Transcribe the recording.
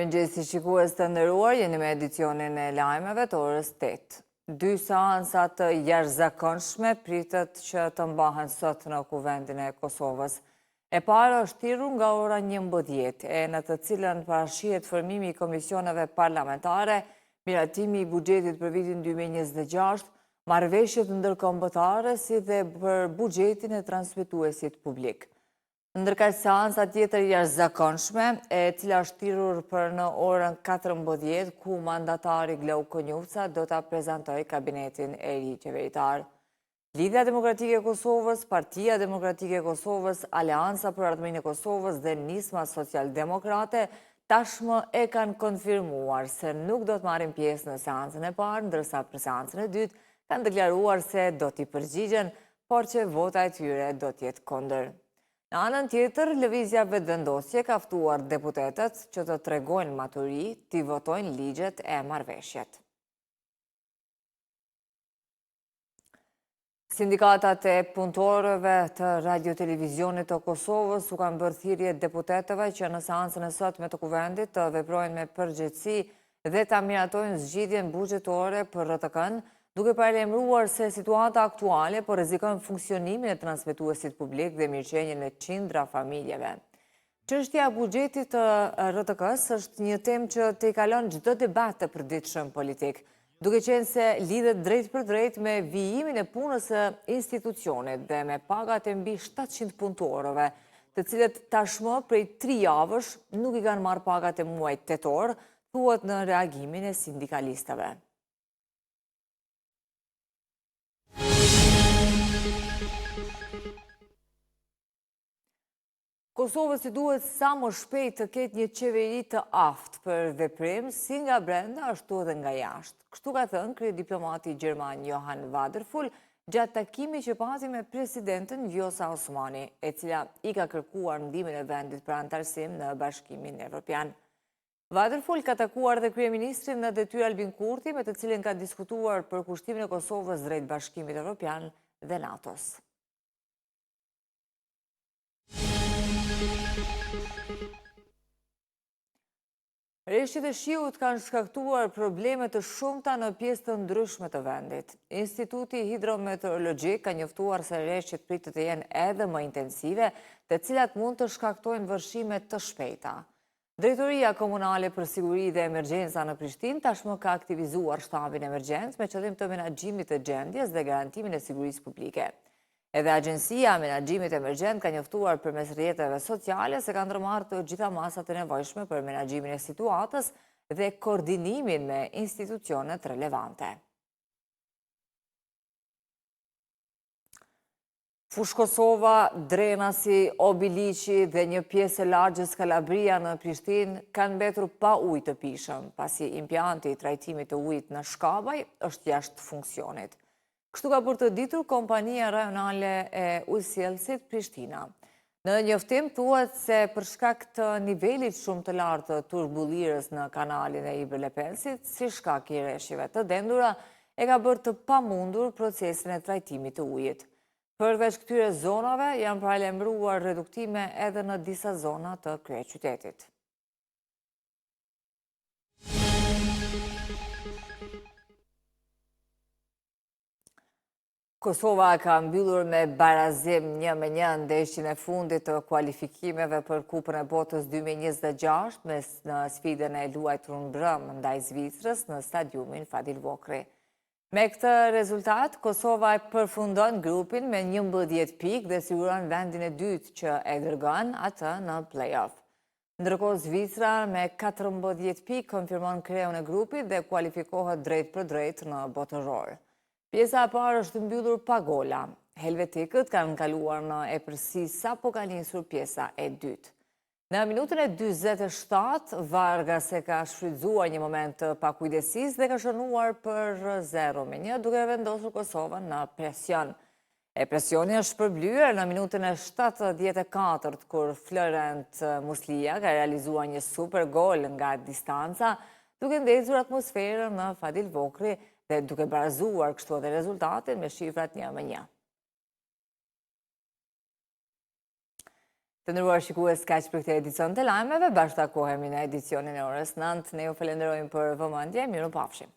Mirëmëngjesi shikues të nderuar, jeni me edicionin e lajmeve të orës 8. Dy seansa të jashtëzakonshme pritet që të mbahen sot në Kuvendin e Kosovës. E para është thirrur nga ora 11, në të cilën parashihet formimi i komisioneve parlamentare, miratimi i buxhetit për vitin 2026, marrëveshjet ndërkombëtare si dhe për buxhetin e transmetuesit publik. Ndërkaq seansa tjetër jashtëzakonshme, e cila është thirrur për në orën 14, ku mandatari Glau Konjuca do ta prezantojë kabinetin e ri qeveritar. Lidhja Demokratike e Kosovës, Partia Demokratike e Kosovës, Aleanca për Ardhmërinë e Kosovës dhe Nisma Social-Demokrate tashmë e kanë konfirmuar se nuk do të marrin pjesë në seancën e parë, ndërsa për seancën e dytë kanë deklaruar se do t'i përgjigjen, por që vota e tyre do të jetë kundër. Në anën tjetër, lëvizja vetëvendosje ka ftuar deputetët që të tregojnë maturi, t'i votojnë ligjet e marrëveshjet. Sindikatat e punëtorëve të radio-televizionit të Kosovës u kanë bërë thirrje deputetëve që në seancën e sotme të Kuvendit të veprojnë me përgjegjësi dhe ta miratojnë zgjidhjen buxhetore për RTK-n, duke paralajmëruar se situata aktuale po rrezikon funksionimin e transmetuesit publik dhe mirëqenien e qindra familjeve. Çështja e buxhetit të RTK-s është një temë që t'i kalon çdo debat të përditshëm politik, duke qenë se lidhet drejt për drejt me vijimin e punës së institucionit dhe me pagat e mbi 700 punëtorëve, të cilët tashmë prej 3 javësh nuk i kanë marrë pagat e muajit tetor, thuhet në reagimin e sindikalistëve. Kosovës i duhet sa më shpejt të ketë një qeveri të aftë për veprim, si nga brenda ashtu edhe nga jashtë. Kështu ka thënë kryediplomati gjerman Johan Waderfull gjatë takimit që pati me presidenten Vjosa Osmani, e cila i ka kërkuar ndihmën e vendit për antarësim në Bashkimin Evropian. Waderfull ka takuar dhe kryeministrin në detyrë Albin Kurti, me të cilin ka diskutuar për kushtimin e Kosovës drejt Bashkimit Evropian dhe NATO-s. Reshjet e shiut kanë shkaktuar probleme të shumta në pjesë të ndryshme të vendit. Instituti Hidrometeorologjik ka njoftuar se reshjet pritet të jenë edhe më intensive, të cilat mund të shkaktojnë vërshime të shpejta. Drejtoria Komunale për Siguri dhe Emergjenca në Prishtinë tashmë ka aktivizuar shtabin emergjencë me qëllim të menaxhimit të gjendjes dhe garantimin e sigurisë publike. Edhe Agjencia Menaxhimit Emergjent ka njoftuar përmes rrjeteve sociale se ka ndërmarrë të gjitha masat e nevojshme për menaxhimin e situatës dhe koordinimin me institucionet relevante. Fush Kosova, Drenasi, Obiliqi dhe një pjesë e lagjes Kalabria në Prishtinë kanë mbetur pa ujë të pishëm, pasi impjanti i trajtimit të ujit në Shkabaj është jashtë funksionit. Kështu ka për të ditur kompania rajonale e ujësjellësit Prishtina. Në njoftim thuhet se për shkak të nivelit shumë të lartë të turbullirës në kanalin e Ibër-Lepensit, si shkak i rreshjeve të dendura, e ka bërë të pamundur procesin e trajtimit të ujit. Përveç këtyre zonave janë paralajmëruar reduktime edhe në disa zona të kryeqytetit. Kosova ka mbyllur me barazim 1-1 ndeshjen e fundit të kualifikimeve për Kupën e Botës 2026 në sfidën e luajtur në brëm ndaj Zvicrës në stadiumin Fadil Vokri. Me këtë rezultat, Kosova përfundon grupin me 11 pikë dhe siguron vendin e dytë që e dërgon atë në play-off. Ndërkohë Zvicra me 14 pikë konfirmon kreun e grupit dhe kualifikohet drejt për drejt në botëror. Pjesa e parë është mbyllur pa gola. Helvetikët kanë kaluar në epërsi sapo ka nisur pjesa e dytë. Në minutën e 47, Vargas e ka shfrytzuar një moment të pakujdesis dhe ka shënuar për 0-1, duke vendosur Kosovën në presion. Presioni është përblyer në minutën e 74, kur Florent Muslija ka realizuar një super gol nga distanca, duke ndezur atmosferën në Fadil Vokri dhe duke barazuar kështu edhe rezultatin me shifrat 1-1. Të nderuar shikues, kaq për këtë edicion të lajmeve, bashkë takohemi në edicionin e orës 9. Ne ju falenderojmë për vëmendje, mirupafshim.